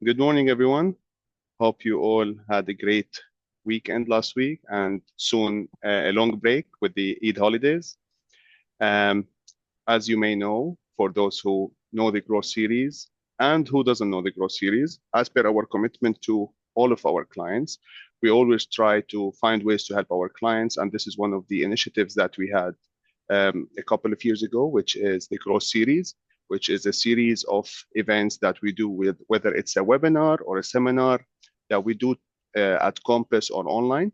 Good morning, everyone. Hope you all had a great weekend last week and soon a long break with the Eid holidays. Um, as you may know, for those who know the growth series and who doesn't know the growth series, as per our commitment to all of our clients, we always try to find ways to help our clients. And this is one of the initiatives that we had a couple of years ago, which is the growth series, which is a series of events that we do with whether it's a webinar or a seminar that we do at Compass or online.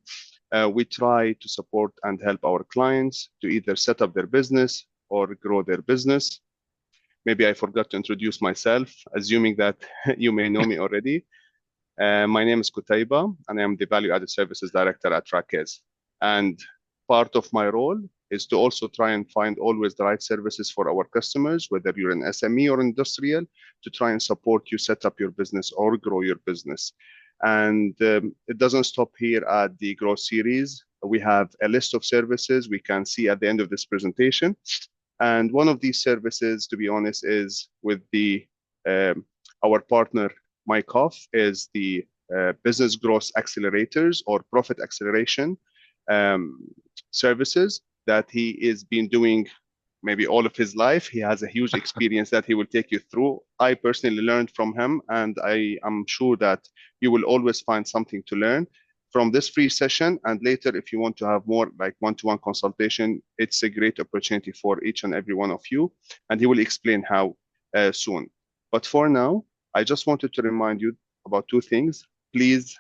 We try to support and help our clients to either set up their business or grow their business. Maybe I forgot to introduce myself, assuming that you may know me already. My name is Kutaiba, and I am the Value Added Services Director at Rakez. And part of my role is to also try and find always the right services for our customers, whether you're an SME or industrial, to try and support you set up your business or grow your business. And it doesn't stop here at the growth series. We have a list of services we can see at the end of this presentation. And one of these services, to be honest, is with the our partner, Mike Hoff, is the business growth accelerators or profit acceleration services that he is been doing maybe all of his life. He has a huge experience that he will take you through. I personally learned from him, and I am sure that you will always find something to learn from this free session. And later, if you want to have more like one-to-one consultation, it's a great opportunity for each and every one of you. And he will explain how soon. But for now, I just wanted to remind you about two things. Please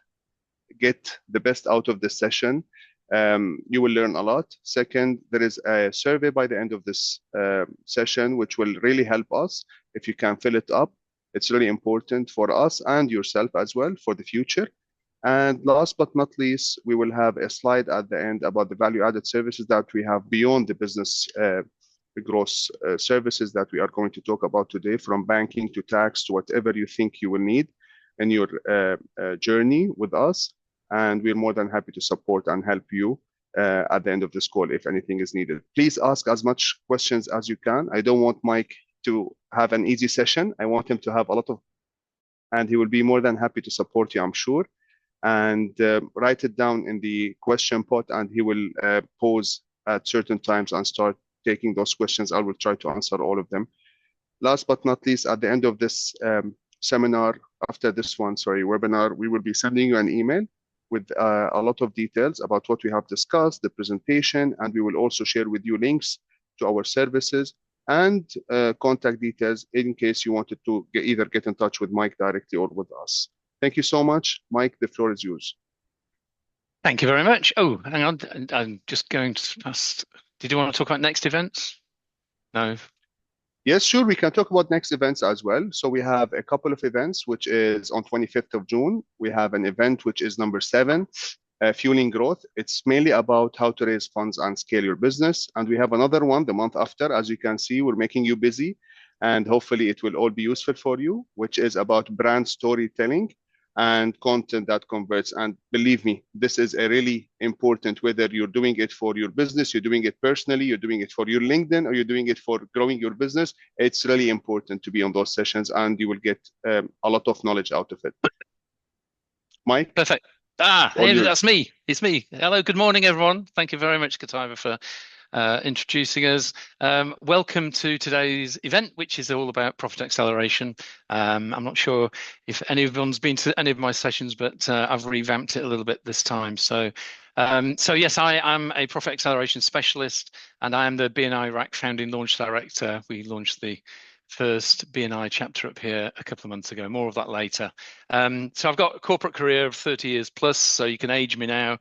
get the best out of this session. You will learn a lot. Second, there is a survey by the end of this session, which will really help us. If you can fill it up, it's really important for us and yourself as well for the future. And last but not least, we will have a slide at the end about the value-added services that we have beyond the business growth services that we are going to talk about today, from banking to tax to whatever you think you will need in your journey with us. And we're more than happy to support and help you at the end of this call if anything is needed. Please ask as much questions as you can. I don't want Mike to have an easy session. I want him to have a lot of, and he will be more than happy to support you, I'm sure. And write it down in the question pot, and he will pause at certain times and start taking those questions. I will try to answer all of them. Last but not least, at the end of this seminar, after this one, webinar, we will be sending you an email with a lot of details about what we have discussed, the presentation, and we will also share with you links to our services and contact details in case you wanted to either get in touch with Mike directly or with us. Thank you so much. Mike, the floor is yours. Thank you very much. Oh, hang on. I'm just going to pass. Did you want to talk about next events? No. Yes, sure. We can talk about next events as well. So we have a couple of events, which is on 25th of June. We have an event, which is number 7, Fueling Growth. It's mainly about how to raise funds and scale your business. And we have another one the month after. As you can see, we're making you busy, and hopefully it will all be useful for you, which is about brand storytelling and content that converts. And believe me, this is a really important, whether you're doing it for your business, you're doing it personally, you're doing it for your LinkedIn, or you're doing it for growing your business. It's really important to be on those sessions, and you will get a lot of knowledge out of it. Mike? Perfect. That's me. It's me. Hello, good morning, everyone. Thank you very much, Kutaiba, for introducing us. Welcome to today's event, which is all about profit acceleration. I'm not sure if anyone's been to any of my sessions, but I've revamped it a little bit this time. So yes, I am a profit acceleration specialist, and I am the BNI RAC founding launch director. We launched the first BNI chapter up here a couple of months ago. More of that later. So I've got a corporate career of 30 years plus, so you can age me now.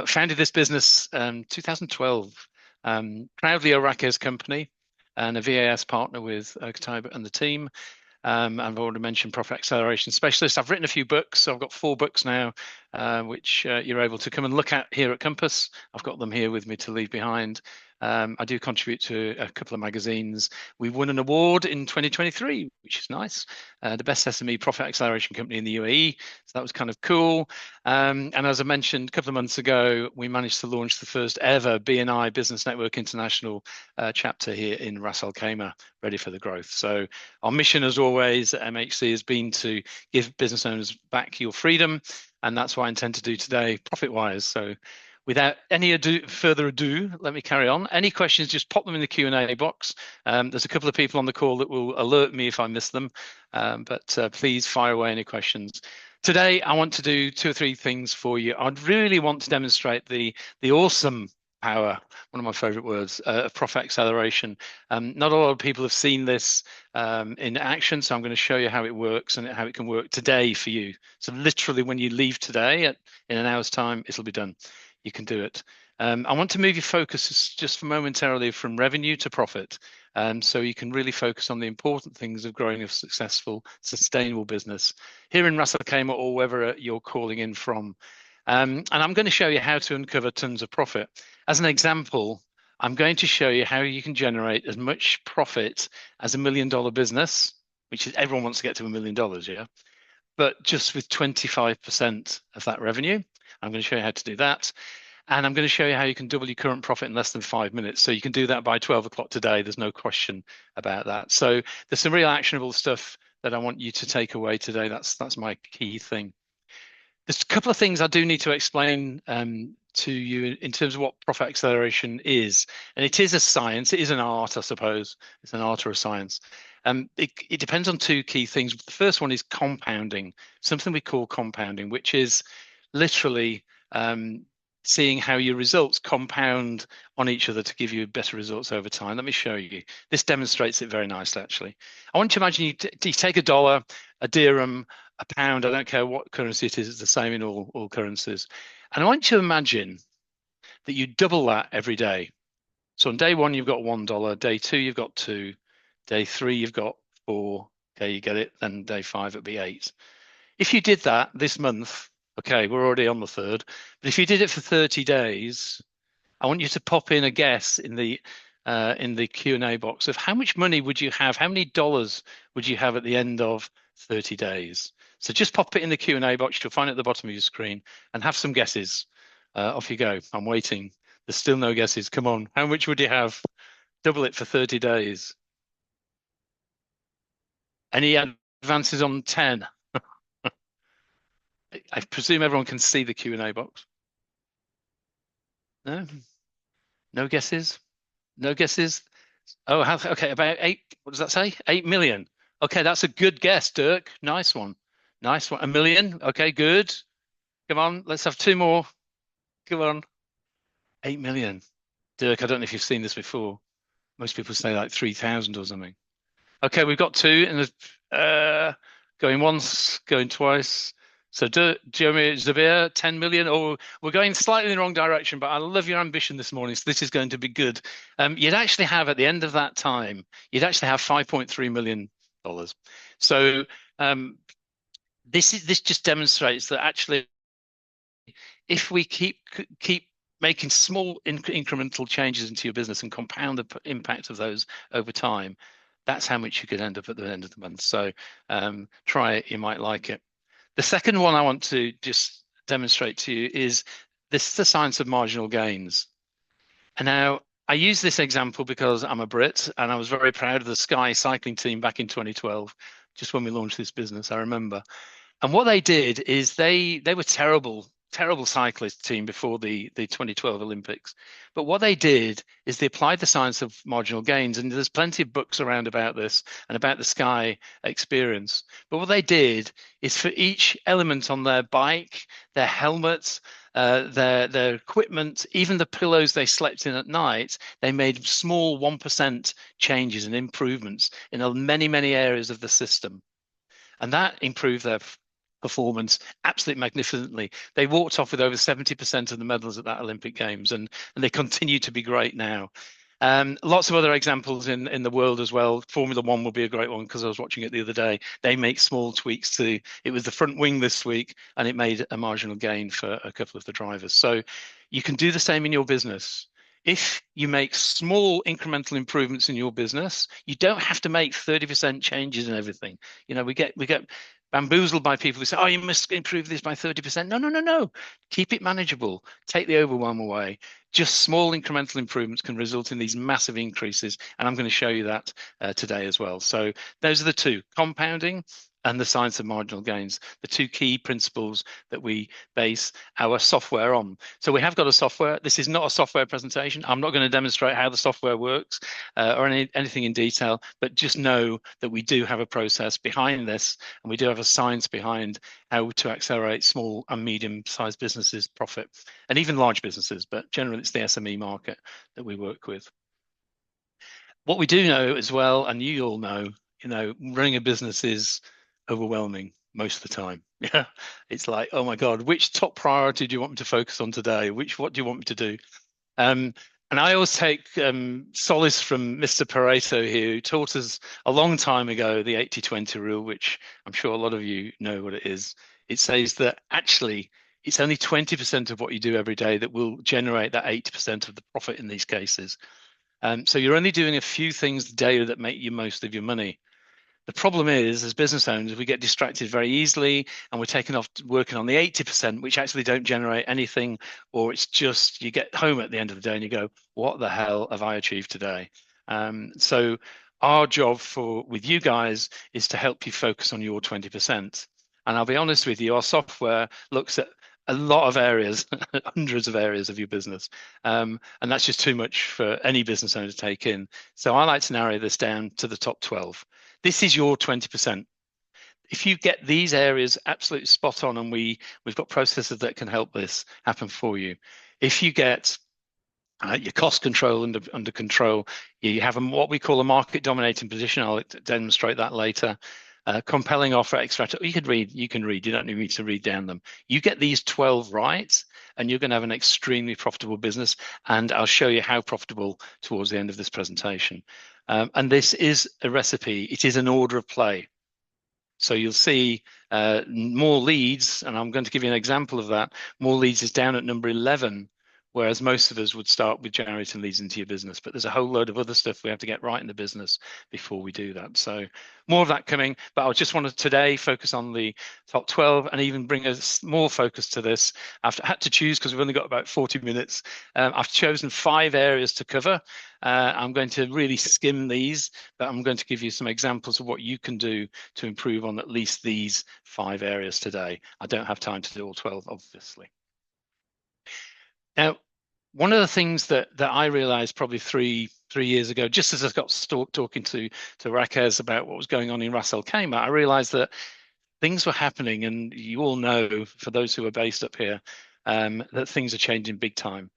Founded this business 2012. Proudly a Rakez company and a VAS partner with Kutaiba and the team. I've already mentioned profit acceleration specialist. I've written a few books, so I've got 4 books now, which you're able to come and look at here at Compass. I've got them here with me to leave behind. I do contribute to a couple of magazines. We won an award in 2023, which is nice. The best SME profit acceleration company in the UAE. So that was kind of cool. And as I mentioned a couple of months ago, we managed to launch the first ever BNI Business Network International chapter here in Ras Al Khaimah, ready for the growth. So our mission, as always, at MHC has been to give business owners back your freedom. And that's what I intend to do today, profit-wise. So without any further ado, let me carry on. Any questions, just pop them in the Q&A box. There's a couple of people on the call that will alert me if I miss them, but please fire away any questions. Today, I want to do 2 or 3 things for you. I'd really want to demonstrate the awesome power, one of my favorite words, of profit acceleration. Not a lot of people have seen this in action, so I'm going to show you how it works and how it can work today for you. So literally when you leave today in an hour's time, it'll be done. You can do it. I want to move your focus just momentarily from revenue to profit, so you can really focus on the important things of growing a successful, sustainable business here in Ras Al Khaimah or wherever you're calling in from. And I'm going to show you how to uncover tons of profit. As an example, I'm going to show you how you can generate as much profit as $1 million business, which is everyone wants to get to $1 million, yeah? But just with 25% of that revenue. I'm going to show you how to do that. And I'm going to show you how you can double your current profit in less than 5 minutes. So you can do that by 12 o'clock today. There's no question about that. So there's some real actionable stuff that I want you to take away today. That's my key thing. There's a couple of things I do need to explain to you in terms of what profit acceleration is. And it is a science. It is an art, I suppose. It's an art or a science. It depends on 2 key things. The first one is compounding, something we call compounding, which is literally seeing how your results compound on each other to give you better results over time. Let me show you. This demonstrates it very nicely, actually. I want you to imagine you take a dollar, a dirham, a pound, I don't care what currency it is, it's the same in all currencies. And I want you to imagine that you double that every day. So on day 1, you've got $1. Day 2, you've got 2. Day 3, you've got 4. Okay, you get it. Then day 5, it'll be 8. If you did that this month, okay, we're already on the 3rd, but if you did it for 30 days, I want you to pop in a guess in the Q&A box of how much money would you have, how many dollars would you have at the end of 30 days? So just pop it in the Q&A box, you'll find it at the bottom of your screen, and have some guesses. Off you go, I'm waiting. There's still no guesses, come on. How much would you have? Double it for 30 days. Any advances on 10? I presume everyone can see the Q&A box. No? No guesses? No guesses? Oh, okay, about 8, what does that say? 8 million. Okay, that's a good guess, Dirk. Nice one. Nice one. 1 million. Okay, good. Come on, let's have 2 more. Come on. 8 million. Dirk, I don't know if you've seen this before. Most people say like 3,000 or something. Okay, we've got 2 and going once, going twice. So Jeremy Zabir, 10 million. Oh, we're going slightly in the wrong direction, but I love your ambition this morning. So this is going to be good. You'd actually have at the end of that time, you'd actually have $5.3 million. So this just demonstrates that actually, if we keep making small incremental changes into your business and compound the impact of those over time, that's how much you could end up at the end of the month. So try it, you might like it. The second one I want to just demonstrate to you is this is the science of marginal gains. And now I use this example because I'm a Brit and I was very proud of the Sky cycling team back in 2012, just when we launched this business, I remember. And what they did is they were terrible cyclist team before the 2012 Olympics. But what they did is they applied the science of marginal gains, and there's plenty of books around about this and about the Sky experience. But what they did is for each element on their bike, their helmets, their equipment, even the pillows they slept in at night, they made small 1% changes and improvements in many areas of the system. And that improved their performance absolutely magnificently. They walked off with over 70% of the medals at that Olympic Games, and they continue to be great now. Lots of other examples in the world as well. Formula One will be a great one because I was watching it the other day. They make small tweaks to it. Was the front wing this week, and it made a marginal gain for a couple of the drivers. So you can do the same in your business. if you make small incremental improvements in your business, you don't have to make 30% changes in everything. You know, we get bamboozled by people who say, oh, you must improve this by 30%. No, no, no, no. Keep it manageable. Take the overwhelm away. Just small incremental improvements can result in these massive increases. And I'm going to show you that today as well. So those are the two: compounding and the science of marginal gains, the two key principles that we base our software on. So we have got a software. This is not a software presentation. I'm not going to demonstrate how the software works or anything in detail, but just know that we do have a process behind this, and we do have a science behind how to accelerate small and medium-sized businesses' profit, and even large businesses, but generally it's the SME market that we work with. What we do know as well, and you all know, running a business is overwhelming most of the time. Yeah, it's like, oh my God, which top priority do you want me to focus on today? What do you want me to do? And I always take solace from Mr. Pareto here, who taught us a long time ago the 80-20 rule, which I'm sure a lot of you know what it is. It says that actually it's only 20% of what you do every day that will generate that 80% of the profit in these cases. So you're only doing a few things daily that make you most of your money. The problem is, as business owners, we get distracted very easily, and we're taken off working on the 80%, which actually don't generate anything, or it's just you get home at the end of the day and you go, what the hell have I achieved today? So our job with you guys is to help you focus on your 20%. And I'll be honest with you, our software looks at a lot of areas, hundreds of areas of your business. And that's just too much for any business owner to take in. So I like to narrow this down to the top 12. This is your 20%. If you get these areas absolutely spot on, and we've got processes that can help this happen for you. If you get your cost control under control, you have what we call a market dominating position. I'll demonstrate that later. Compelling offer, extract. You can read. You don't need me to read down them. You get these 12 right, and you're going to have an extremely profitable business. And I'll show you how profitable towards the end of this presentation. And this is a recipe. It is an order of play. So you'll see more leads, and I'm going to give you an example of that. More leads is down at number 11, whereas most of us would start with generating leads into your business. But there's a whole load of other stuff we have to get right in the business before we do that. So more of that coming, but I just wanted to today focus on the top 12 and even bring us more focus to this. I've had to choose because we've only got about 40 minutes. I've chosen 5 areas to cover. I'm going to really skim these, but I'm going to give you some examples of what you can do to improve on at least these 5 areas today. I don't have time to do all 12, obviously. Now, one of the things that I realized probably three years ago, just as I got talking to Raquez about what was going on in Ras Al Khaimah, I realized that things were happening, and you all know, for those who are based up here, that things are changing big time,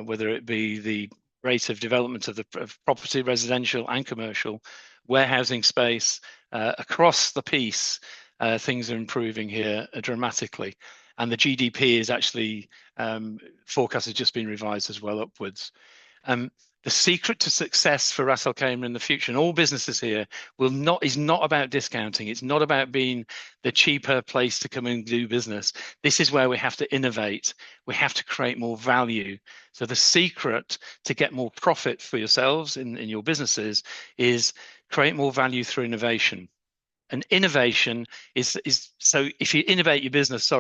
whether it be the rate of development of property, residential and commercial, warehousing space, across the piece, things are improving here dramatically. And the GDP is actually forecast has just been revised as well upwards. The secret to success for Ras Al Khaimah in the future, and all businesses here, is not about discounting. It's not about being the cheaper place to come and do business. This is where we have to innovate. We have to create more value. So the secret to get more profit for yourselves in your businesses is create more value through innovation. And innovation is so if you innovate your business,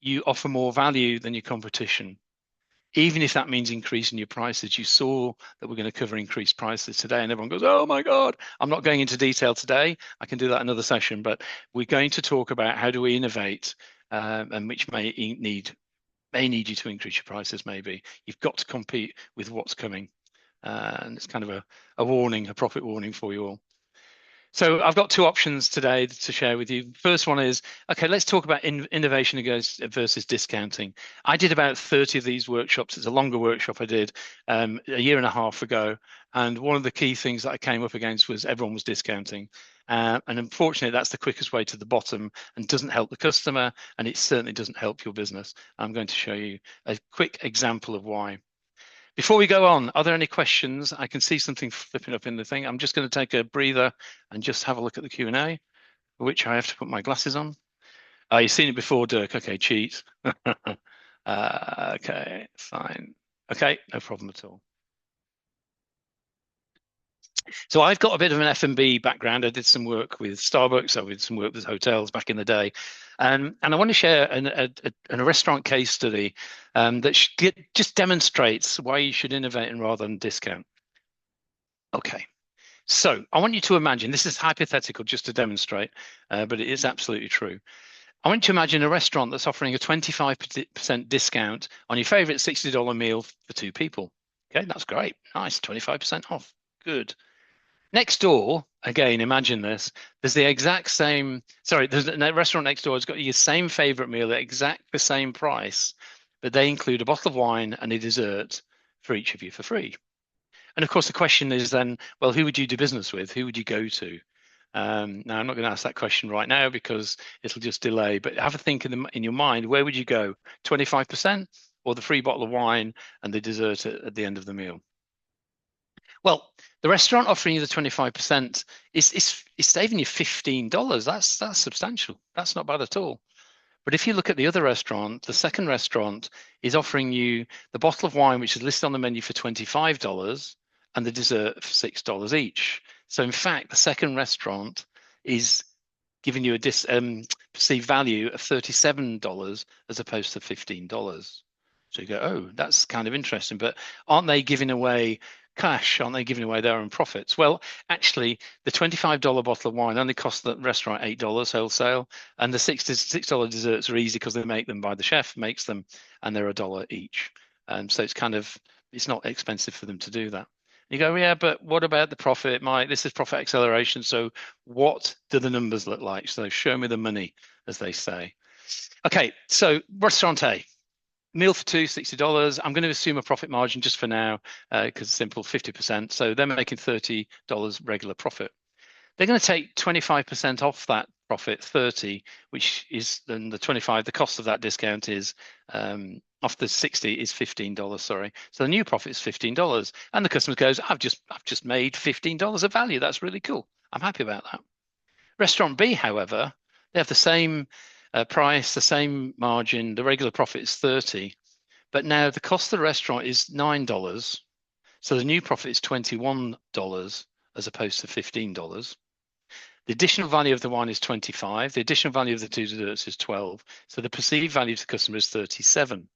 you offer more value than your competition, even if that means increasing your prices. You saw that we're going to cover increased prices today, and everyone goes, oh my God. I'm not going into detail today. I can do that another session, but we're going to talk about how do we innovate, and which may need you to increase your prices. Maybe you've got to compete with what's coming, and it's kind of a warning, a profit warning for you all. So I've got 2 options today to share with you. First one is, okay, let's talk about innovation versus discounting. I did about 30 of these workshops. It's a longer workshop I did a year and a half ago. And one of the key things that I came up against was everyone was discounting. And unfortunately, that's the quickest way to the bottom and doesn't help the customer. And it certainly doesn't help your business. I'm going to show you a quick example of why. Before we go on, are there any questions? I can see something flipping up in the thing. I'm just going to take a breather and just have a look at the Q&A, for which I have to put my glasses on. You've seen it before, Dirk. Okay, cheat. Okay, fine. Okay, no problem at all. So I've got a bit of an F&B background. I did some work with Starbucks. I did some work with hotels back in the day. And I want to share a restaurant case study that just demonstrates why you should innovate rather than discount. Okay. So I want you to imagine, this is hypothetical just to demonstrate, but it is absolutely true. I want you to imagine a restaurant that's offering a 25% discount on your favorite $60 meal for 2 people. Okay, that's great. Nice, 25% off. Good. Next door, again, imagine this. There's the exact same, sorry, there's a restaurant next door has got your same favorite meal at exact the same price, but they include a bottle of wine and a dessert for each of you for free. And of course, the question is then, well, who would you do business with? Who would you go to? Now, I'm not going to ask that question right now because it'll just delay, but have a think in your mind, where would you go? 25% or the free bottle of wine and the dessert at the end of the meal? Well, the restaurant offering you the 25% is saving you $15. That's substantial. That's not bad at all. But if you look at the other restaurant, the second restaurant is offering you the bottle of wine, which is listed on the menu for $25, and the dessert for $6 each. So in fact, the second restaurant is giving you a perceived value of $37 as opposed to $15. So you go, oh, that's kind of interesting. But aren't they giving away cash? Aren't they giving away their own profits? Well, actually, the $25 bottle of wine only costs the restaurant $8 wholesale, and the $6 desserts are easy because they make them by the chef, makes them, and they're $1 each. So it's not expensive for them to do that. You go, yeah, but what about the profit? This is profit acceleration. So what do the numbers look like? So show me the money, as they say. Okay, so restaurant A. Meal for 2, $60. I'm going to assume a profit margin just for now because it's simple, 50%. So they're making $30 regular profit. They're going to take 25% off that profit, 30, which is then the 25. The cost of that discount is off the 60 is $15. Sorry. So the new profit is $15, and the customer goes, I've just made $15 of value. That's really cool. I'm happy about that. Restaurant B, however, they have the same price, the same margin. The regular profit is 30, but now the cost of the restaurant is $9. So the new profit is $21 as opposed to $15. The additional value of the wine is 25. The additional value of the 2 desserts is 12. So the perceived value to the customer is 37.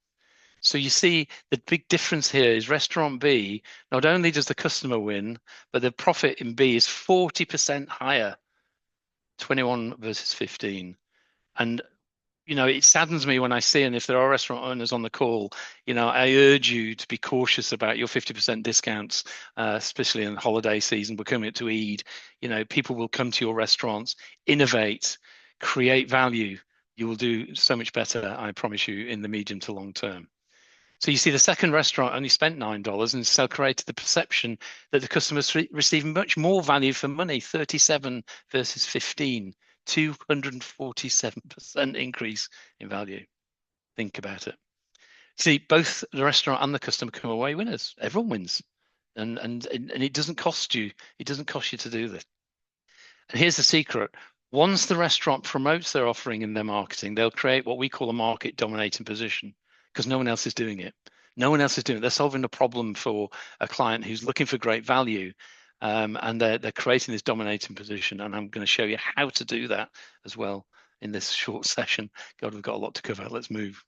So you see the big difference here is restaurant B, not only does the customer win, but the profit in B is 40% higher, 21 versus 15. And, it saddens me when I see, and if there are restaurant owners on the call, I urge you to be cautious about your 50% discounts, especially in the holiday season. We're coming to Eid. People will come to your restaurants, innovate, create value. You will do so much better, I promise you, in the medium to long term. So you see the second restaurant only spent $9 and so created the perception that the customers receive much more value for money, 37 versus 15, 247% increase in value. Think about it. See, both the restaurant and the customer come away winners. Everyone wins. And it doesn't cost you. It doesn't cost you to do this. And here's the secret. Once the restaurant promotes their offering in their marketing, they'll create what we call a market dominating position, because no one else is doing it. No one else is doing it. They're solving a problem for a client who's looking for great value, and they're creating this dominating position. And I'm going to show you how to do that as well in this short session. God, we've got a lot to cover. Let's move.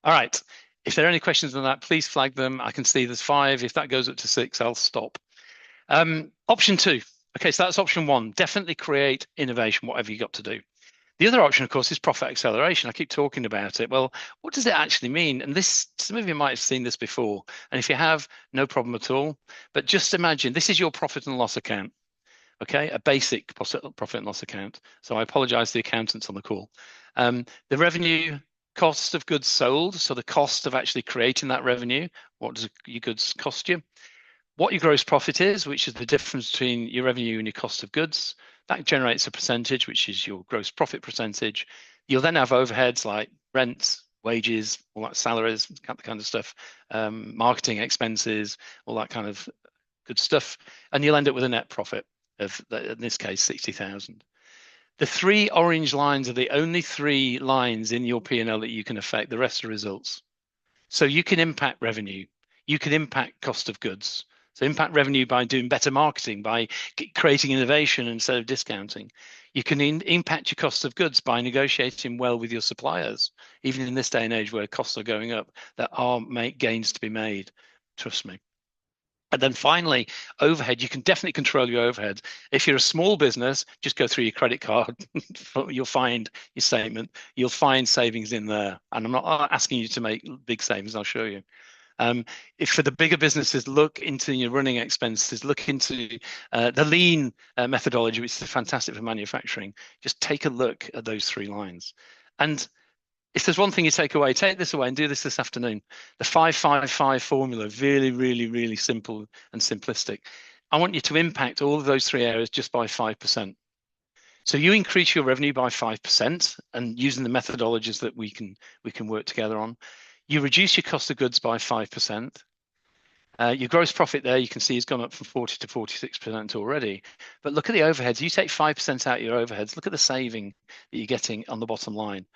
All right. If there are any questions on that, please flag them. I can see there's 5. If that goes up to 6, I'll stop. Option 2. Okay, so that's option 1. Definitely create innovation, whatever you got to do. The other option, of course, is profit acceleration. I keep talking about it. Well, what does it actually mean? And some of you might have seen this before. And if you have, no problem at all. But just imagine, this is your profit and loss account. Okay, a basic profit and loss account. So I apologize to the accountants on the call. The revenue, cost of goods sold. So the cost of actually creating that revenue. What does your goods cost you? What your gross profit is, which is the difference between your revenue and your cost of goods. That generates a percentage, which is your gross profit percentage. You'll then have overheads like rent, wages, all that, salaries, that kind of stuff, marketing expenses, all that kind of good stuff. And you'll end up with a net profit of, in this case, 60,000. The 3 orange lines are the only 3 lines in your P&L that you can affect. The rest are results. So you can impact revenue. You can impact cost of goods. So impact revenue by doing better marketing, by creating innovation instead of discounting. You can impact your cost of goods by negotiating well with your suppliers. Even in this day and age where costs are going up, there are gains to be made, trust me. And then finally, overhead, you can definitely control your overhead. If you're a small business, just go through your credit card. You'll find your statement. You'll find savings in there. And I'm not asking you to make big savings, I'll show you. If for the bigger businesses, look into your running expenses, look into the lean methodology, which is fantastic for manufacturing. Just take a look at those 3 lines. And if there's one thing you take away, take this away and do this afternoon. The 5-5-5 formula, really, really, really simple and simplistic. I want you to impact all of those 3 areas just by 5%. So you increase your revenue by 5%, and using the methodologies that we can work together on. You reduce your cost of goods by 5%. Your gross profit there, you can see, has gone up from 40 to 46% already. But look at the overheads. You take 5% out of your overheads. Look at the saving that you're getting on the bottom line.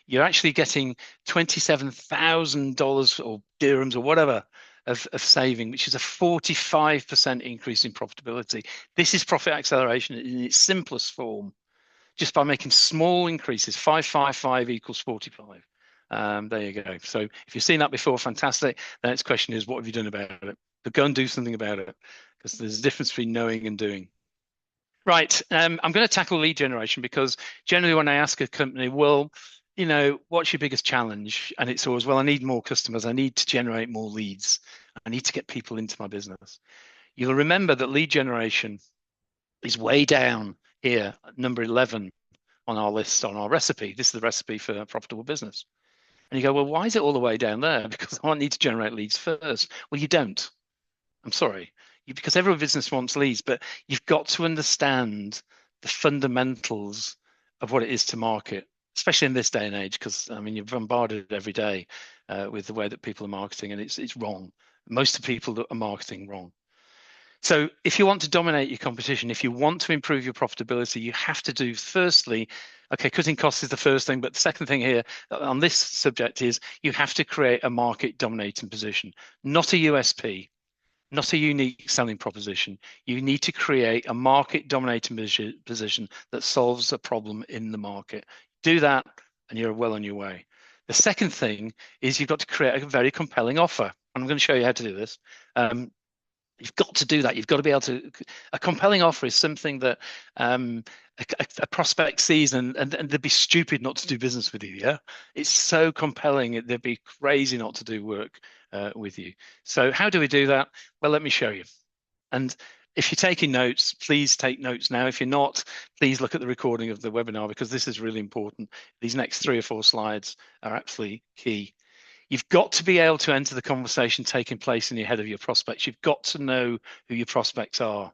You're actually getting $27,000 or dirhams or whatever of saving, which is a 45% increase in profitability. This is profit acceleration in its simplest form, just by making small increases. 5-5-5 equals 45. There you go. So if you've seen that before, fantastic. The next question is, what have you done about it? But go and do something about it, because there's a difference between knowing and doing. Right. I'm going to tackle lead generation, because generally when I ask a company, well, you know, what's your biggest challenge? And it's always, well, I need more customers. I need to generate more leads. I need to get people into my business. You'll remember that lead generation is way down here, number 11 on our list, on our recipe. This is the recipe for a profitable business. And you go, well, why is it all the way down there? Because I need to generate leads first. Well, you don't. I'm sorry. Because every business wants leads, but you've got to understand the fundamentals of what it is to market, especially in this day and age, because I mean, you're bombarded every day with the way that people are marketing, and it's wrong. Most of the people that are marketing wrong. So if you want to dominate your competition, if you want to improve your profitability, you have to do, firstly, okay, cutting costs is the first thing, but the second thing here on this subject is you have to create a market dominating position, not a USP, not a unique selling proposition. You need to create a market dominating position that solves a problem in the market. Do that and you're well on your way. The second thing is you've got to create a very compelling offer. And I'm going to show you how to do this. You've got to do that. You've got to be able to. A compelling offer is something that a prospect sees, and they'd be stupid not to do business with you. Yeah, it's so compelling. They'd be crazy not to do work with you. So how do we do that? Well, let me show you. And if you're taking notes, please take notes now. If you're not, please look at the recording of the webinar, because this is really important. These next 3 or 4 slides are absolutely key. You've got to be able to enter the conversation taking place in your head of your prospects. You've got to know who your prospects are.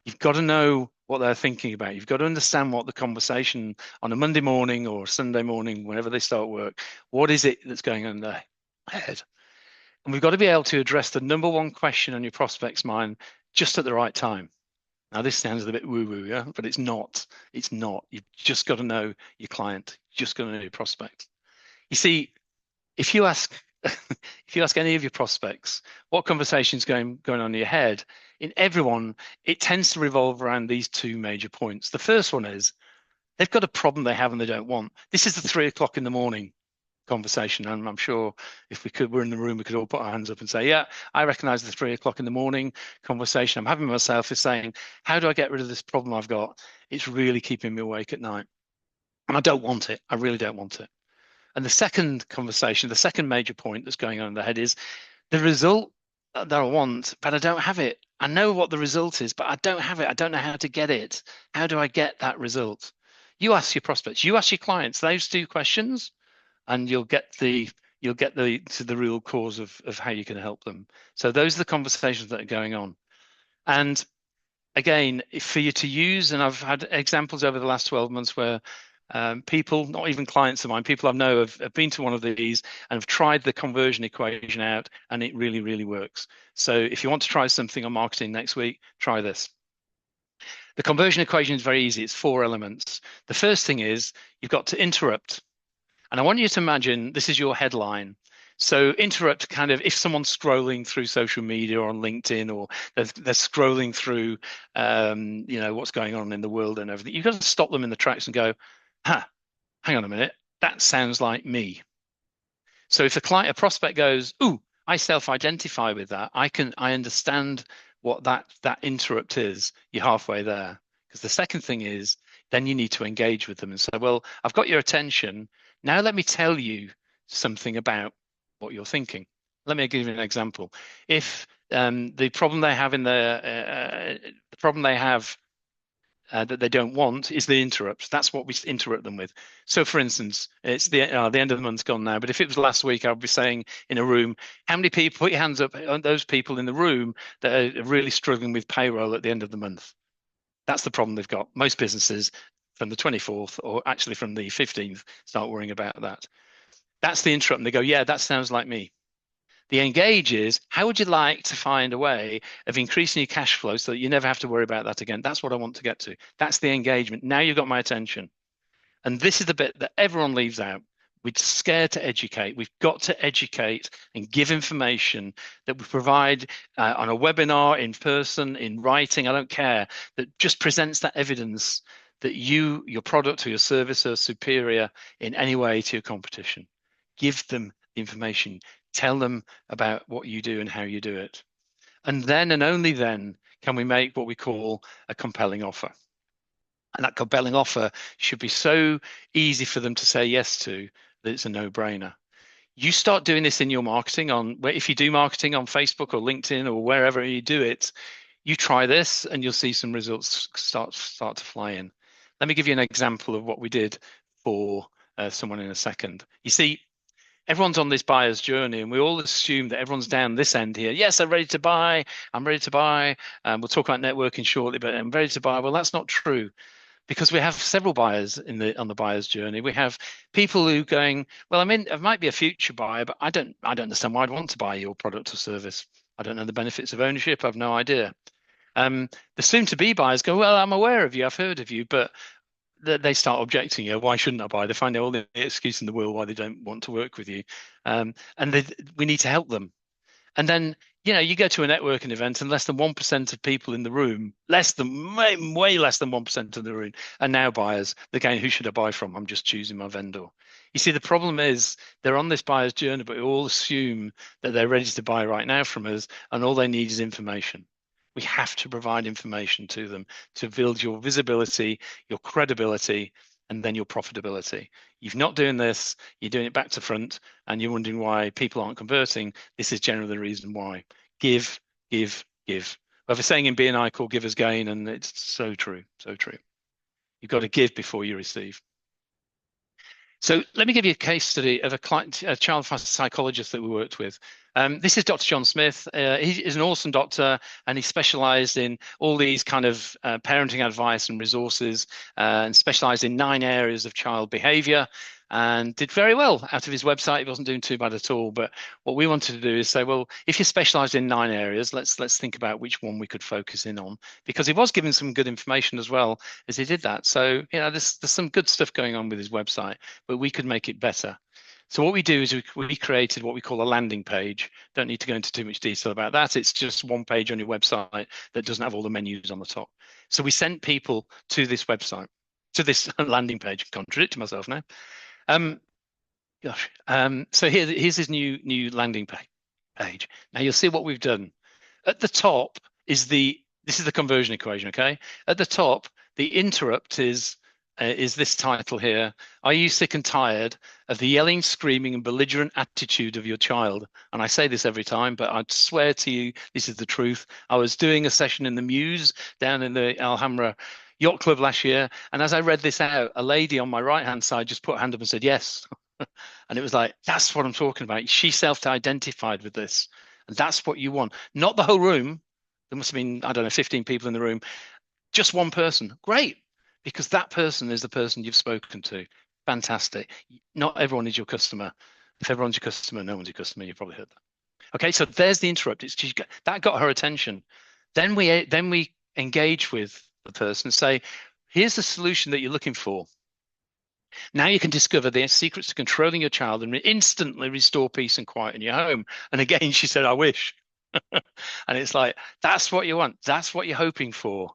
You've got to know what they're thinking about. You've got to understand what the conversation on a Monday morning or Sunday morning, whenever they start work, what is it that's going on in their head? And we've got to be able to address the number 1 question on your prospect's mind just at the right time. Now, this sounds a bit woo-woo, yeah, but it's not. It's not. You've just got to know your client. You've just got to know your prospect. You see, if you ask any of your prospects what conversation's going on in your head, in everyone, it tends to revolve around these 2 major points. The first one is they've got a problem they have and they don't want. This is the 3 o'clock in the morning conversation, and I'm sure if we're in the room, we could all put our hands up and say, yeah, I recognize the 3 o'clock in the morning conversation I'm having with myself is saying, how do I get rid of this problem I've got? It's really keeping me awake at night, and I don't want it. I really don't want it. And the second conversation, the second major point that's going on in the head is the result that I want, but I don't have it. I know what the result is, but I don't have it. I don't know how to get it. How do I get that result? You ask your prospects, you ask your clients those 2 questions, and you'll get to the real cause of how you can help them. So those are the conversations that are going on. And again, for you to use, and I've had examples over the last 12 months where people, not even clients of mine, people I know have been to one of these and have tried the conversion equation out, and it really, really works. So if you want to try something on marketing next week, try this. The conversion equation is very easy. It's 4 elements. The first thing is you've got to interrupt. And I want you to imagine this is your headline. So interrupt kind of if someone's scrolling through social media or on LinkedIn, or they're scrolling through, what's going on in the world and everything. You've got to stop them in the tracks and go, hang on a minute, that sounds like me. So if a prospect goes, ooh, I self-identify with that, I understand what that interrupt is, you're halfway there. Because the second thing is, then you need to engage with them and say, well, I've got your attention. Now let me tell you something about what you're thinking. Let me give you an example. If the problem they have that they don't want is the interrupts. That's what we interrupt them with. So, for instance, it's the end of the month's gone now. But if it was last week, I'd be saying in a room, how many people, put your hands up on those people in the room that are really struggling with payroll at the end of the month. That's the problem they've got. Most businesses from the 24th, or actually from the 15th, start worrying about that. That's the interrupt. And they go, yeah, that sounds like me. The engage is, how would you like to find a way of increasing your cash flow so that you never have to worry about that again? That's what I want to get to. That's the engagement. Now you've got my attention. And this is the bit that everyone leaves out. We're scared to educate. We've got to educate and give information that we provide on a webinar, in person, in writing, I don't care, that just presents that evidence that your product or your service are superior in any way to your competition. Give them the information. Tell them about what you do and how you do it. And then and only then can we make what we call a compelling offer. And that compelling offer should be so easy for them to say yes to that it's a no-brainer. You start doing this in your marketing if you do marketing on Facebook or LinkedIn or wherever you do it, you try this and you'll see some results start to fly in. Let me give you an example of what we did for someone in a second. You see, everyone's on this buyer's journey, and we all assume that everyone's down this end here. Yes, I'm ready to buy. I'm ready to buy. We'll talk about networking shortly, but I'm ready to buy. Well, that's not true, because we have several buyers on the buyer's journey. We have people who going, well, I might be a future buyer, but I don't understand why I'd want to buy your product or service. I don't know the benefits of ownership. I've no idea. The soon-to-be buyers go, well, I'm aware of you. I've heard of you, but they start objecting. Why shouldn't I buy? They find all the excuse in the world why they don't want to work with you, and we need to help them. And then you go to a networking event, and less than 1% of people in the room, way less than 1% of the room, are now buyers. They're going, who should I buy from? I'm just choosing my vendor. You see, the problem is they're on this buyer's journey, but we all assume that they're ready to buy right now from us, and all they need is information. We have to provide information to them to build your visibility, your credibility, and then your profitability. You're not doing this, you're doing it back to front, and you're wondering why people aren't converting. This is generally the reason why. Give, give, give. We have a saying in BNI called give as gain, and it's so true, so true. You've got to give before you receive. So let me give you a case study of a child psychologist that we worked with. This is Dr. John Smith. He is an awesome doctor, and he specialized in all these kind of parenting advice and resources, and specialized in 9 areas of child behavior, and did very well out of his website. He wasn't doing too bad at all. But what we wanted to do is say, well, if you're specialized in 9 areas, let's think about which one we could focus in on, because he was giving some good information as well as he did that. So there's some good stuff going on with his website, but we could make it better. So what we do is we created what we call a landing page. Don't need to go into too much detail about that. It's just one page on your website that doesn't have all the menus on the top. So we sent people to this website, to this landing page. Contradicting myself now. So here's his new landing page. Now you'll see what we've done. At the top this is the conversion equation. Okay. At the top, the interrupt is this title here. Are you sick and tired of the yelling, screaming, and belligerent attitude of your child? And I say this every time, but I swear to you, this is the truth. I was doing a session in the Muse down in the Alhambra Yacht Club last year, and as I read this out, a lady on my right-hand side just put her hand up and said, yes. And it was like, that's what I'm talking about. She self-identified with this, and that's what you want. Not the whole room. There must have been, I don't know, 15 people in the room. Just one person. Great. Because that person is the person you've spoken to. Fantastic. Not everyone is your customer. If everyone's your customer, no one's your customer. You've probably heard that. Okay, so there's the interrupt. That got her attention. Then we engage with the person and say, here's the solution that you're looking for. Now you can discover the secrets to controlling your child and instantly restore peace and quiet in your home. And again, she said, I wish. And it's like, that's what you want. That's what you're hoping for.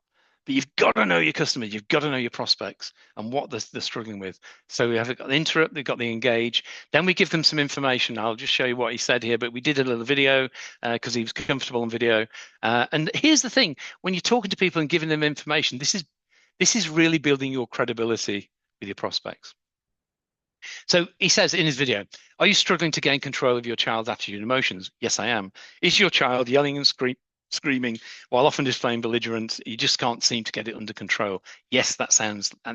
But you've got to know your customers. You've got to know your prospects and what they're struggling with. So we have got the interrupt, they've got the engage. Then we give them some information. I'll just show you what he said here, but we did a little video because he was comfortable on video. And here's the thing, when you're talking to people and giving them information, this is really building your credibility with your prospects. So he says in his video, are you struggling to gain control of your child's attitude and emotions? Yes, I am. Is your child yelling and screaming while often displaying belligerence? You just can't seem to get it under control. Yes, that's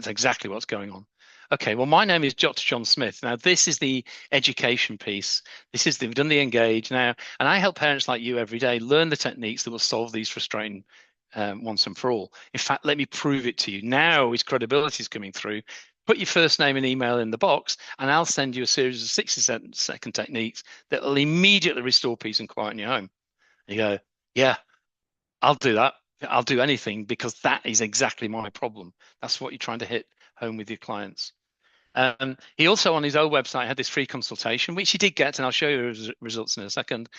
exactly what's going on. Okay, well, my name is Dr. John Smith. Now, this is the education piece. We've done the engage now, and I help parents like you every day learn the techniques that will solve these frustrating once and for all. In fact, let me prove it to you. Now his credibility is coming through. Put your first name and email in the box, and I'll send you a series of 60-second techniques that will immediately restore peace and quiet in your home. And you go, yeah, I'll do that. I'll do anything, because that is exactly my problem. That's what you're trying to hit home with your clients. He also, on his old website, had this free consultation, which he did get, and I'll show you his results in a second.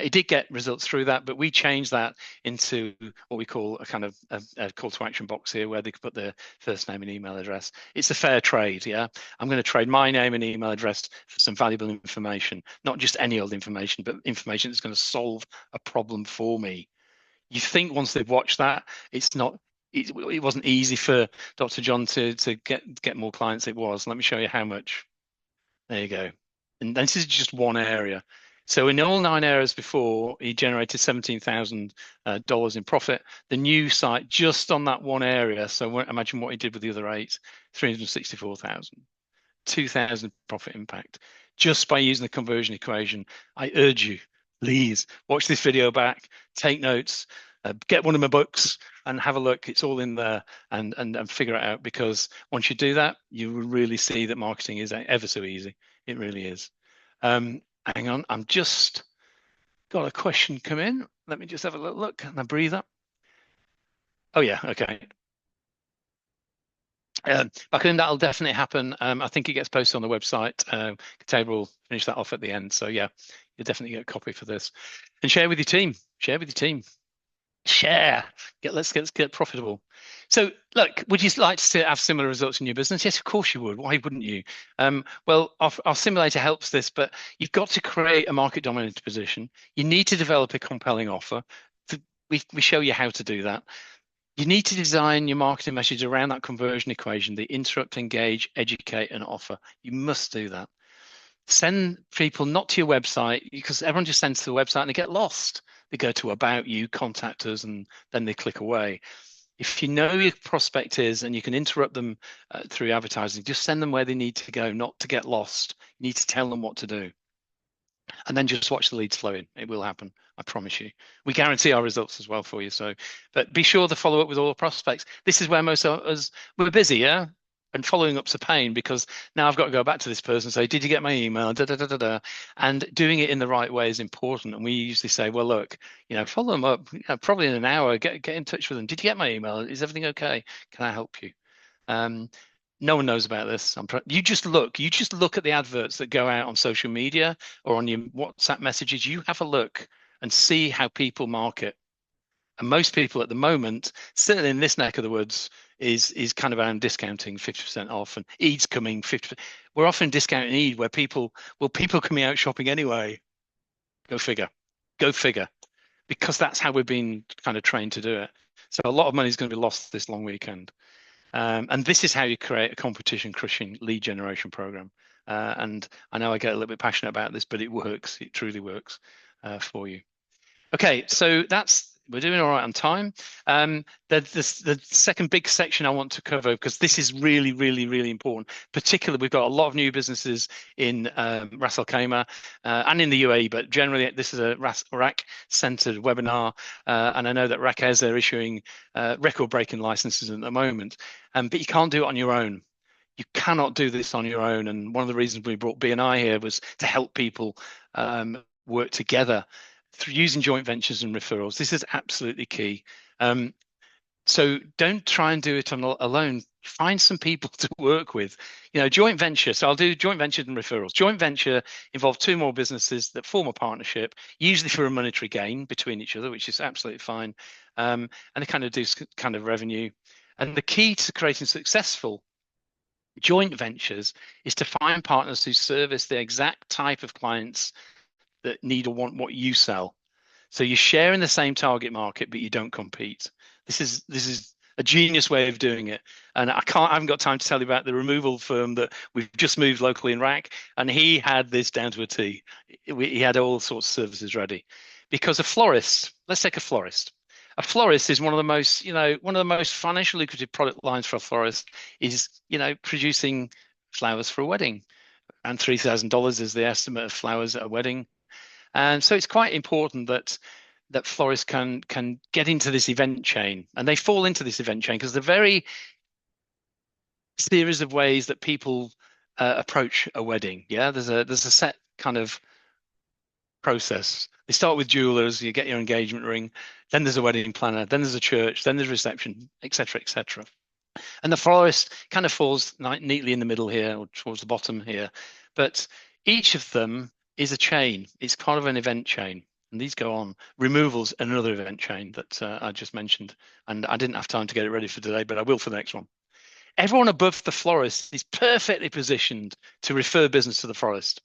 He did get results through that, but we changed that into what we call a kind of a call to action box here, where they could put their first name and email address. It's a fair trade, yeah? I'm going to trade my name and email address for some valuable information, not just any old information, but information that's going to solve a problem for me. You think once they've watched that, it's not. It wasn't easy for Dr. John to get more clients. It was. Let me show you how much. There you go. And this is just one area. So in all 9 areas before, he generated $17,000 in profit. The new site, just on that one area, so imagine what he did with the other 8, 364,000, 2,000 profit impact, just by using the conversion equation. I urge you, please watch this video back, take notes, get one of my books and have a look. It's all in there, and figure it out, because once you do that, you will really see that marketing is ever so easy. It really is. Hang on, I'm just got a question come in. Let me just have a little look and I breathe up. Oh yeah, okay. Back that'll definitely happen. I think it gets posted on the website. Kataba will finish that off at the end. So yeah, you'll definitely get a copy for this. And share with your team. Share with your team. Share. Let's get profitable. So look, would you like to have similar results in your business? Yes, of course you would. Why wouldn't you? Well, our simulator helps this, but you've got to create a market dominant position. You need to develop a compelling offer. We show you how to do that. You need to design your marketing message around that conversion equation, the interrupt, engage, educate, and offer. You must do that. Send people not to your website, because everyone just sends to the website and they get lost. They go to About You, Contact Us, and then they click away. If you know who your prospect is and you can interrupt them through advertising, just send them where they need to go, not to get lost. You need to tell them what to do. And then just watch the leads flow in. It will happen, I promise you. We guarantee our results as well for you. So, but be sure to follow up with all the prospects. This is where most of us, we're busy, yeah? And following up's a pain, because now I've got to go back to this person and say, did you get my email? And doing it in the right way is important. And we usually say, well, look, follow them up, probably in an hour, get in touch with them. Did you get my email? Is everything okay? Can I help you? No one knows about this. You just look at the adverts that go out on social media or on your WhatsApp messages. You have a look and see how people market. And most people at the moment, certainly in this neck of the woods, is kind of around discounting 50% off, and Eid's coming 50%. We're often discounting Eid where people coming out shopping anyway. Go figure, because that's how we've been kind of trained to do it. So a lot of money is going to be lost this long weekend. And this is how you create a competition crushing lead generation program. And I know I get a little bit passionate about this, but it works. It truly works for you. Okay, so we're doing all right on time. The second big section I want to cover, because this is really, really, really important. Particularly, we've got a lot of new businesses in Ras Al Khaimah and in the UAE, but generally this is a RAK-centered webinar. And I know that RAK are issuing record-breaking licenses at the moment, but you can't do it on your own. You cannot do this on your own. And one of the reasons we brought BNI here was to help people work together through using joint ventures and referrals. This is absolutely key. So don't try and do it alone. Find some people to work with. Joint venture. So I'll do joint venture and referrals. Joint venture involve two more businesses that form a partnership, usually for a monetary gain between each other, which is absolutely fine. And they kind of do kind of revenue. And the key to creating successful joint ventures is to find partners who service the exact type of clients that need or want what you sell. So you share in the same target market, but you don't compete. This is a genius way of doing it. And I haven't got time to tell you about the removal firm that we've just moved locally in RAC, and he had this down to a T. He had all sorts of services ready. Because a florist, let's take a florist. A florist is one of the most financially lucrative product lines for a florist is, producing flowers for a wedding. And $3,000 is the estimate of flowers at a wedding. And so it's quite important that florists can get into this event chain, and they fall into this event chain because the very series of ways that people approach a wedding. Yeah, there's a set kind of process. They start with jewelers, you get your engagement ring, then there's a wedding planner, then there's a church, then there's reception, etc., etc. And the florist kind of falls neatly in the middle here, or towards the bottom here. But each of them is a chain. It's part of an event chain. And these go on. Removals, another event chain that I just mentioned. And I didn't have time to get it ready for today, but I will for the next one. Everyone above the florist is perfectly positioned to refer business to the florist.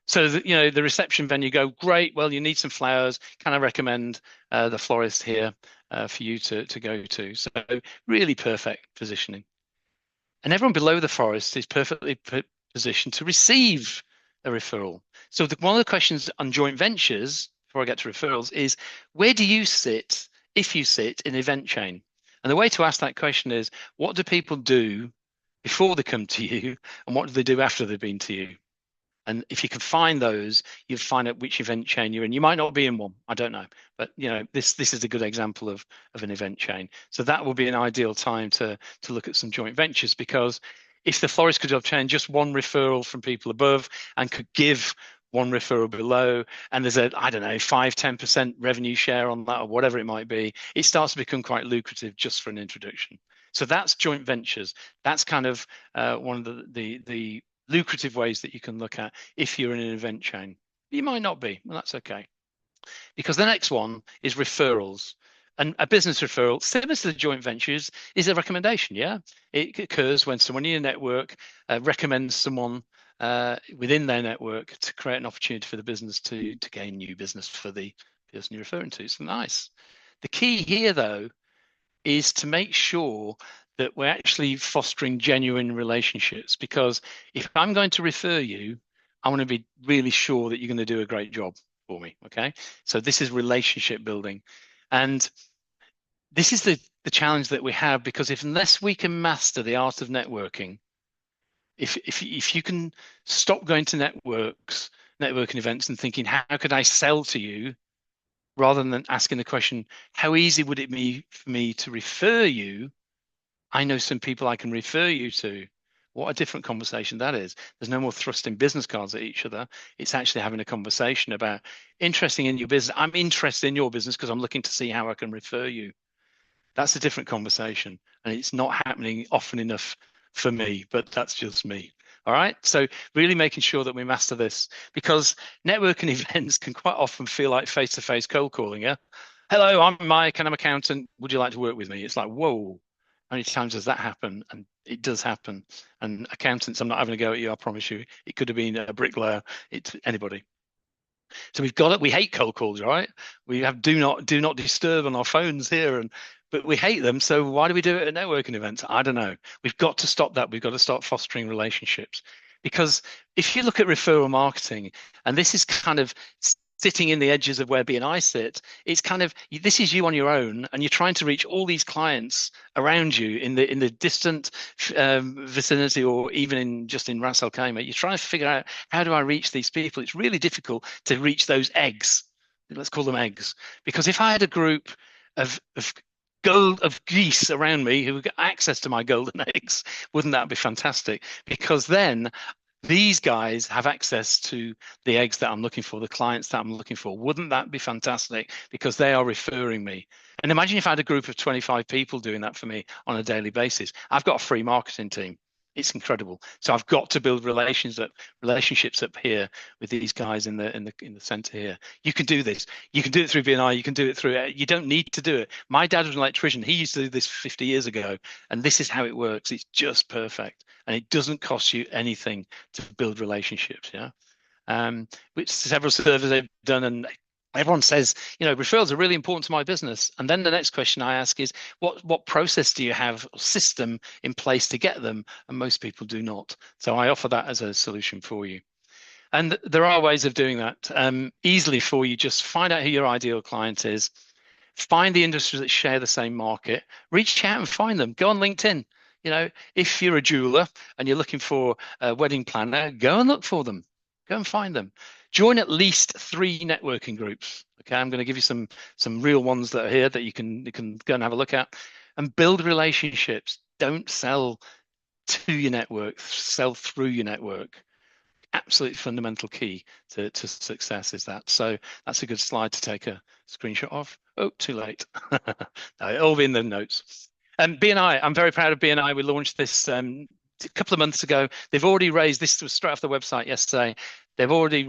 So the reception venue go, great, well, you need some flowers. Can I recommend the florist here for you to go to? So really perfect positioning. And everyone below the florist is perfectly positioned to receive a referral. So one of the questions on joint ventures, before I get to referrals, is where do you sit if you sit in an event chain? And the way to ask that question is, what do people do before they come to you, and what do they do after they've been to you? And if you can find those, you find out which event chain you're in. You might not be in one, I don't know, but this is a good example of an event chain. So that will be an ideal time to look at some joint ventures, because if the florist could obtain just one referral from people above and could give one referral below, and there's a, I don't know, 5-10% revenue share on that or whatever it might be, it starts to become quite lucrative just for an introduction. So that's joint ventures. That's kind of one of the lucrative ways that you can look at if you're in an event chain. You might not be, well, that's okay. Because the next one is referrals. And a business referral, similar to the joint ventures, is a recommendation. Yeah, it occurs when someone in your network recommends someone within their network to create an opportunity for the business to gain new business for the person you're referring to. So nice. The key here, though, is to make sure that we're actually fostering genuine relationships, because if I'm going to refer you, I want to be really sure that you're going to do a great job for me. Okay, so this is relationship building, and this is the challenge that we have, because unless we can master the art of networking, if you can stop going to networking events and thinking, how could I sell to you, rather than asking the question, how easy would it be for me to refer you? I know some people I can refer you to. What a different conversation that is. There's no more thrusting business cards at each other. It's actually having a conversation about interesting in your business. I'm interested in your business because I'm looking to see how I can refer you. That's a different conversation, and it's not happening often enough for me, but that's just me. All right. So really making sure that we master this, because networking events can quite often feel like face-to-face cold calling. Yeah. Hello, I'm Mike and I'm an accountant. Would you like to work with me? It's like, whoa, how many times does that happen? And it does happen. And accountants, I'm not having a go at you, I promise you. It could have been a bricklayer, it's anybody. So we hate cold calls, right? We have do not disturb on our phones here, but we hate them. So why do we do it at networking events? I don't know. We've got to stop that. We've got to start fostering relationships, because if you look at referral marketing, and this is kind of sitting in the edges of where BNI sit, it's kind of, this is you on your own, and you're trying to reach all these clients around you in the distant vicinity, or even just in Ras Al Khaimah. You're trying to figure out, how do I reach these people? It's really difficult to reach those eggs. Let's call them eggs, because if I had a group of geese around me who got access to my golden eggs, wouldn't that be fantastic? Because then these guys have access to the eggs that I'm looking for, the clients that I'm looking for. Wouldn't that be fantastic? Because they are referring me. And imagine if I had a group of 25 people doing that for me on a daily basis. I've got a free marketing team. It's incredible. So I've got to build relationships up here with these guys in the center here. You can do this. You can do it through BNI. You can do it through. You don't need to do it. My dad was an electrician. He used to do this 50 years ago, and this is how it works. It's just perfect, and it doesn't cost you anything to build relationships. Yeah, which several surveys they've done, and everyone says, referrals are really important to my business. And then the next question I ask is, what process do you have, or system in place to get them? And most people do not. So I offer that as a solution for you. And there are ways of doing that easily for you. Just find out who your ideal client is, find the industries that share the same market, reach out and find them. Go on LinkedIn. If you're a jeweler and you're looking for a wedding planner, go and look for them. Go and find them. Join at least 3 networking groups. Okay, I'm going to give you some real ones that are here that you can go and have a look at, and build relationships. Don't sell to your network, sell through your network. Absolutely fundamental key to success is that. So that's a good slide to take a screenshot of. Oh, too late. No, it'll all be in the notes. BNI, I'm very proud of BNI. We launched this a couple of months ago. They've already raised, this was straight off the website yesterday, they've already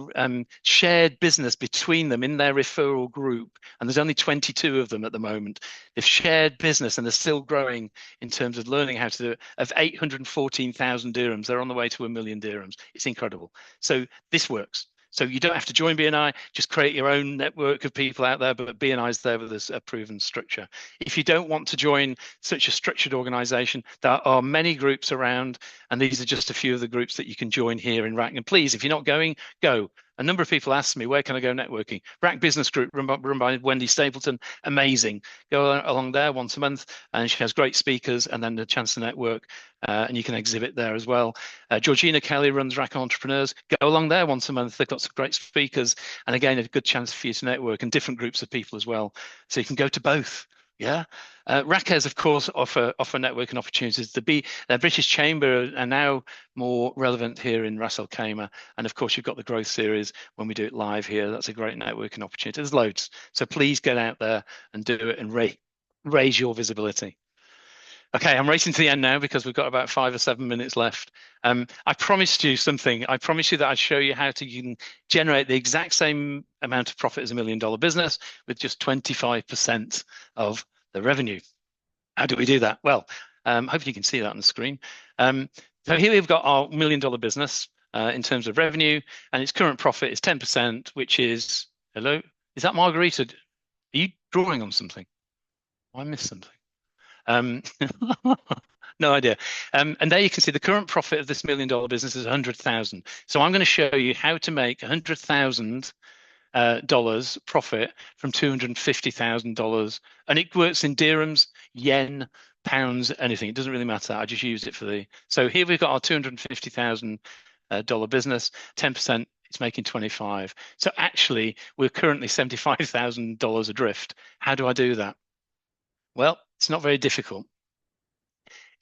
shared business between them in their referral group, and there's only 22 of them at the moment. They've shared business, and they're still growing in terms of learning how to do it, of 814,000 dirhams. They're on the way to 1 million dirhams. It's incredible. So this works. So you don't have to join BNI, just create your own network of people out there, but BNI is there with a proven structure. If you don't want to join such a structured organization, there are many groups around, and these are just a few of the groups that you can join here in RAC. And please, if you're not going, go. A number of people ask me, where can I go networking? RAC Business Group, run by Wendy Stapleton, amazing. Go along there once a month, and she has great speakers and then the chance to network, and you can exhibit there as well. Georgina Kelly runs RAC Entrepreneurs. Go along there once a month. They've got some great speakers, and again, a good chance for you to network, and different groups of people as well. So you can go to both. Yeah. RACES, of course, offer networking opportunities. The British Chamber are now more relevant here in Ras Al Khaimah. And of course, you've got the growth series when we do it live here. That's a great networking opportunity. There's loads. So please get out there and do it and raise your visibility. Okay, I'm racing to the end now because we've got about 5 or 7 minutes left. I promised you something. I promised you that I'd show you how you can generate the exact same amount of profit as a $1 million business with just 25% of the revenue. How do we do that? Well, hopefully you can see that on the screen. So here we've got our $1 million business in terms of revenue, and its current profit is 10%, which is, hello? Is that Margarita? Are you drawing on something? I missed something. No idea. And there you can see the current profit of this $1 million business is 100,000. So I'm going to show you how to make $100,000 profit from $250,000, and it works in dirhams, yen, pounds, anything. It doesn't really matter. I just used it for so here we've got our $250,000 business, 10%. It's making 25. So actually, we're currently $75,000 adrift. How do I do that? Well, it's not very difficult.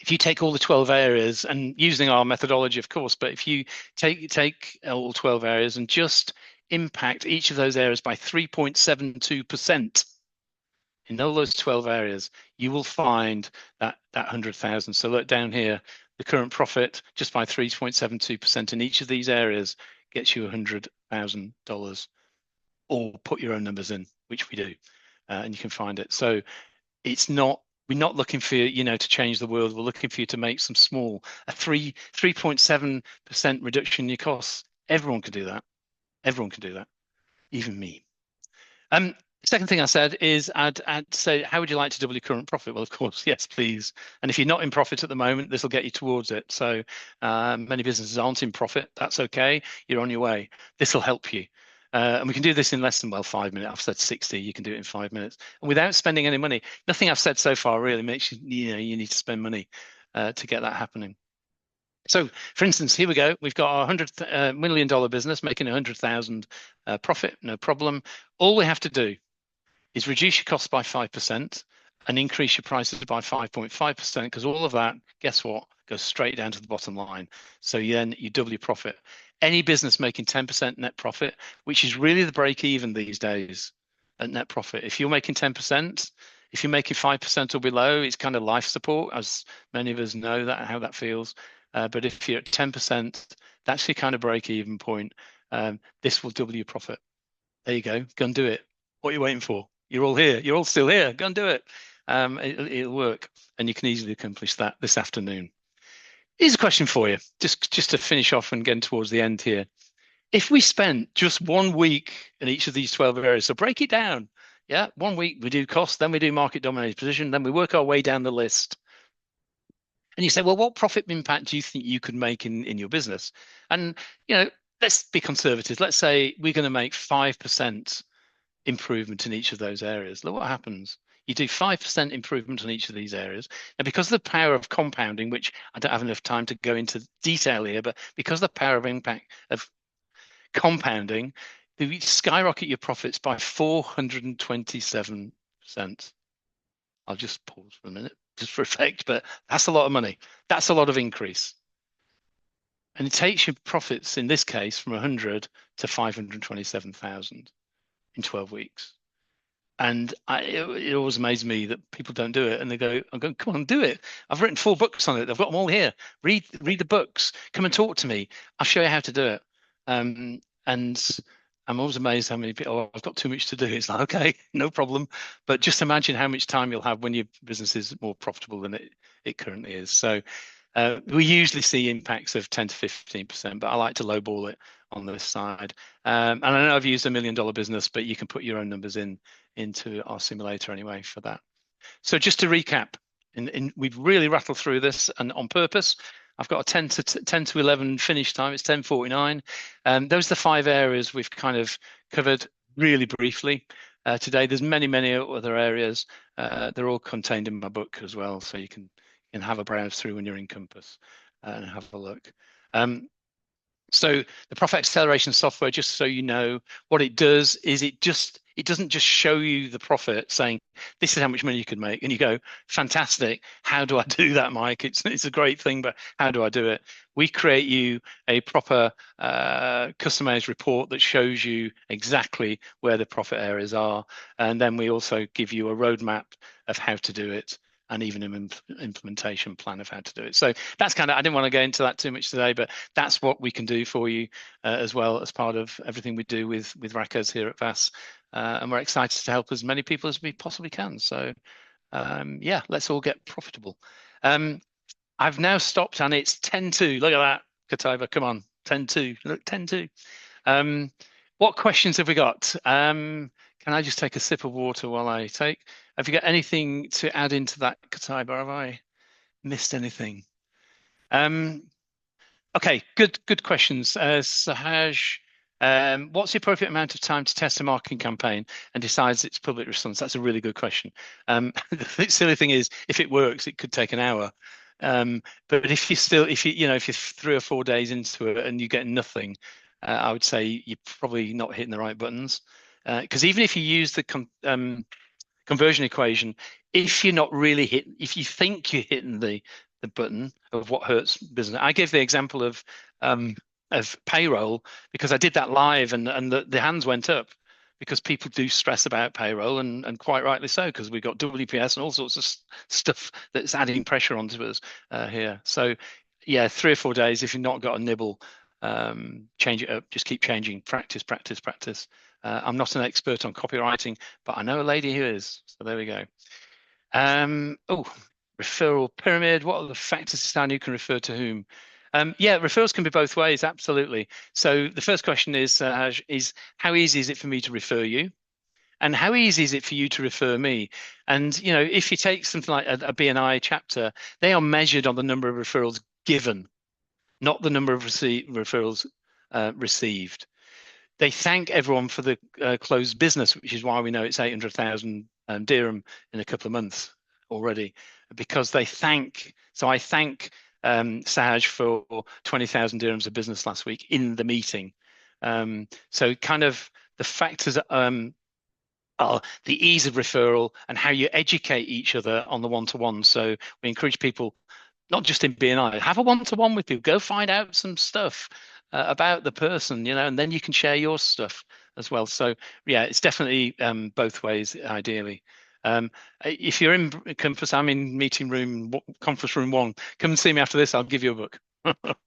If you take all the 12 areas, and using our methodology, of course, but if you take all 12 areas and just impact each of those areas by 3.72% in all those 12 areas, you will find that 100,000. So look down here, the current profit just by 3.72% in each of these areas gets you $100,000, or put your own numbers in, which we do, and you can find it. So we're not looking for you to change the world. We're looking for you to make some small, a 3.7% reduction in your costs. Everyone can do that. Everyone can do that, even me. Second thing I said is I'd say, how would you like to double your current profit? Well, of course, yes, please. And if you're not in profit at the moment, this will get you towards it. So many businesses aren't in profit. That's okay. You're on your way. This will help you. And we can do this in less than 5 minutes. I've said 60. You can do it in 5 minutes, and without spending any money. Nothing I've said so far really makes you need to spend money to get that happening. So, for instance, here we go. We've got our $100 million business making 100,000 profit, no problem. All we have to do is reduce your costs by 5% and increase your prices by 5.5%, because all of that, guess what, goes straight down to the bottom line. So then you double your profit. Any business making 10% net profit, which is really the break even these days at net profit. If you're making 10%, If you're making 5% or below, it's kind of life support, as many of us know that how that feels. But if you're at 10%, that's your kind of break-even point. This will double your profit. There you go. Go and do it. What are you waiting for? You're all here. You're all still here. Go and do it. It'll work, and you can easily accomplish that this afternoon. Here's a question for you, just to finish off and getting towards the end here. If we spent just 1 week in each of these 12 areas, so break it down. Yeah, 1 week we do cost, then we do market dominated position, then we work our way down the list. And you say, well, what profit impact do you think you could make in your business? And, let's be conservative. Let's say we're going to make 5% improvement in each of those areas. Look what happens. You do 5% improvement on each of these areas. And because of the power of compounding, which I don't have enough time to go into detail here, but because of the power of impact of compounding, you skyrocket your profits by 427%. I'll just pause for a minute, just for effect, but that's a lot of money. That's a lot of increase. And it takes your profits, in this case, from 100 to 527,000 in 12 weeks. And it always amazes me that people don't do it. And they go, I'm going, come on, do it. I've written 4 books on it. I've got them all here. Read the books. Come and talk to me. I'll show you how to do it. And I'm always amazed how many people, oh, I've got too much to do. It's like, okay, no problem. But just imagine how much time you'll have when your business is more profitable than it currently is. So we usually see impacts of 10 to 15%, but I like to lowball it on this side. And I know I've used $1 million business, but you can put your own numbers into our simulator anyway for that. So just to recap, we've really rattled through this, and on purpose. I've got a 10 to 11 finish time. It's 10:49. Those are the 5 areas we've kind of covered really briefly today. There's many other areas. They're all contained in my book as well, so you can have a browse through when you're in Compass and have a look. So the profit acceleration software, just so you know, what it does is it doesn't just show you the profit saying this is how much money you could make, and you go, fantastic, how do I do that, Mike? It's a great thing, but how do I do it? We create you a proper customized report that shows you exactly where the profit areas are, and then we also give you a roadmap of how to do it, and even an implementation plan of how to do it. So that's kind of, I didn't want to go into that too much today, but that's what we can do for you as well as part of everything we do with Rackers here at VAS. And we're excited to help as many people as we possibly can. So yeah, let's all get profitable. I've now stopped and it's 10:02. Look at that, Kataiba, come on, 10:02, look, 10:02. What questions have we got? Can I just take a sip of water while I take? Have you got anything to add into that, Kataiba? Have I missed anything? Okay, good questions. Sahaj, what's the appropriate amount of time to test a marketing campaign and decides its public response? That's a really good question. The silly thing is, if it works, it could take an hour. But if you're 3 or 4 days into it and you get nothing, I would say you're probably not hitting the right buttons. Because even if you use the conversion equation, if you're not really hitting, if you think you're hitting the button of what hurts business, I gave the example of payroll because I did that live, and the hands went up because people do stress about payroll, and quite rightly so, because we've got WPS and all sorts of stuff that's adding pressure onto us here. So yeah, 3 or 4 days. If you've not got a nibble, change it up. Just keep changing. Practice. I'm not an expert on copywriting, but I know a lady who is. So there we go. Referral pyramid. What are the factors to stand who can refer to whom? Yeah, referrals can be both ways, absolutely. So the first question is how easy is it for me to refer you? And how easy is it for you to refer me? And, if you take something like a BNI chapter, they are measured on the number of referrals given, not the number of referrals received. They thank everyone for the closed business, which is why we know it's 800,000 dirham in a couple of months already, because they thank. So I thank Sahaj for 20,000 dirhams of business last week in the meeting. So kind of the factors are the ease of referral and how you educate each other on the one-to-one. So we encourage people, not just in BNI, have a one-to-one with people, go find out some stuff about the person, and then you can share your stuff as well. So yeah, it's definitely both ways, ideally. If you're in Compass, I'm in conference room 1. Come and see me after this. I'll give you a book.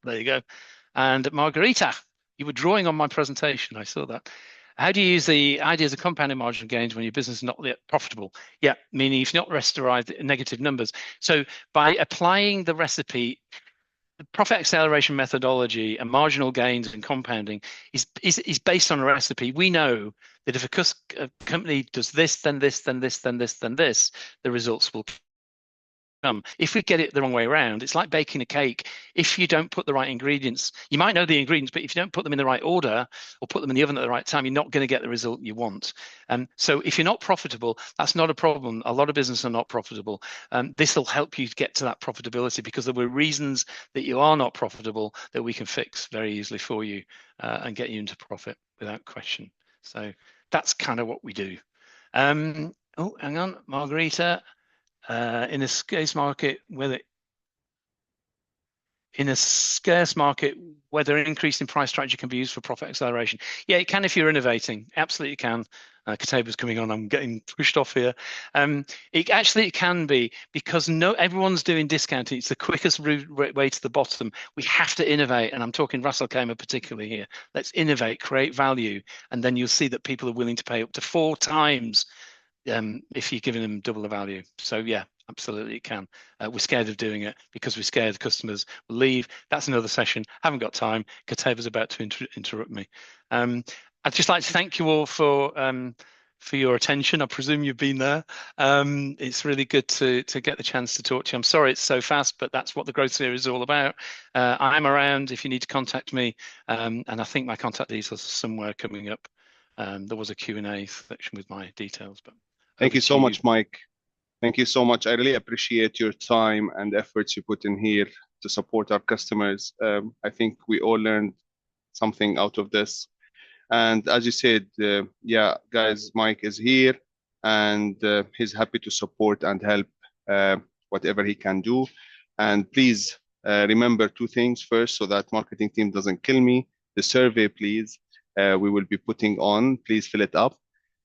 There you go. And Margarita, you were drawing on my presentation. I saw that. How do you use the ideas of compounding marginal gains when your business is not yet profitable? Yeah, meaning you've not restored negative numbers. So by applying the recipe, the profit acceleration methodology and marginal gains and compounding is based on a recipe. We know that if a company does this, then this, then this, then this, then this, the results will come. If we get it the wrong way around, it's like baking a cake. If you don't put the right ingredients, you might know the ingredients, but if you don't put them in the right order or put them in the oven at the right time, you're not going to get the result you want. So if you're not profitable, that's not a problem. A lot of businesses are not profitable. This will help you get to that profitability, because there were reasons that you are not profitable that we can fix very easily for you and get you into profit without question. So that's kind of what we do. Oh, hang on, Margarita. In a scarce market, whether increase in price strategy can be used for profit acceleration. Yeah, it can if you're innovating. Absolutely can. Kataba's coming on. I'm getting pushed off here. It can be, because everyone's doing discounting. It's the quickest way to the bottom. We have to innovate, and I'm talking Russell Kamer particularly here. Let's innovate, create value, and then you'll see that people are willing to pay up to 4 times if you're giving them double the value. So yeah, absolutely it can. We're scared of doing it because we're scared the customers will leave. That's another session. Haven't got time. Kataba's about to interrupt me. I'd just like to thank you all for your attention. I presume you've been there. It's really good to get the chance to talk to you. I'm sorry it's so fast, but that's what the growth series is all about. I'm around if you need to contact me, and I think my contact details are somewhere coming up. There was a Q&A section with my details, but thank you so much, Mike. Thank you so much. I really appreciate your time and efforts you put in here to support our customers. I think we all learned something out of this. And as you said, yeah, guys, Mike is here, and he's happy to support and help whatever he can do. And please remember 2 things first, so that marketing team doesn't kill me. The survey, please, we will be putting on. Please fill it up.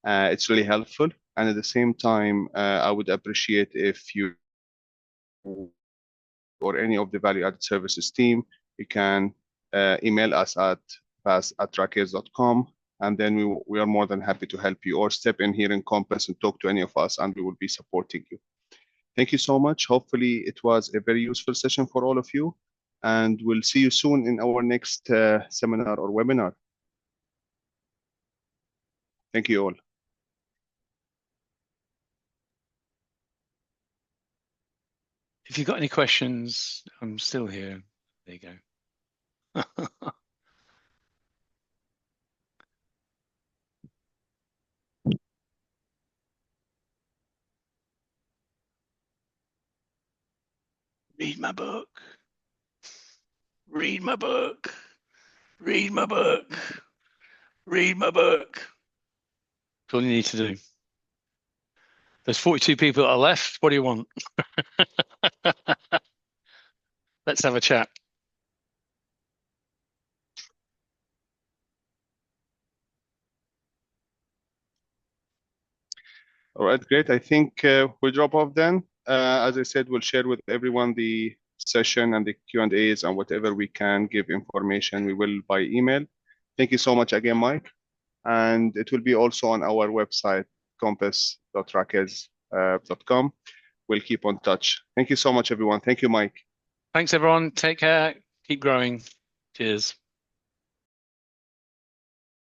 It's really helpful. And at the same time, I would appreciate if you or any of the value-added services team, you can email us at pass@trackers.com, and then we are more than happy to help you, or step in here in Compass and talk to any of us, and we will be supporting you. Thank you so much. Hopefully it was a very useful session for all of you, and we'll see you soon in our next seminar or webinar. Thank you all. If you've got any questions, I'm still here. There you go. Read my book. Read my book. Read my book. Read my book. That's all you need to do. There's 42 people that are left. What do you want? Let's have a chat. All right, great. I think we'll drop off then. As I said, we'll share with everyone the session and the Q&As, and whatever we can give information, we will by email. Thank you so much again, Mike. And it will be also on our website, compass.trackers.com. We'll keep on touch. Thank you so much, everyone. Thank you, Mike. Thanks, everyone. Take care. Keep growing. Cheers.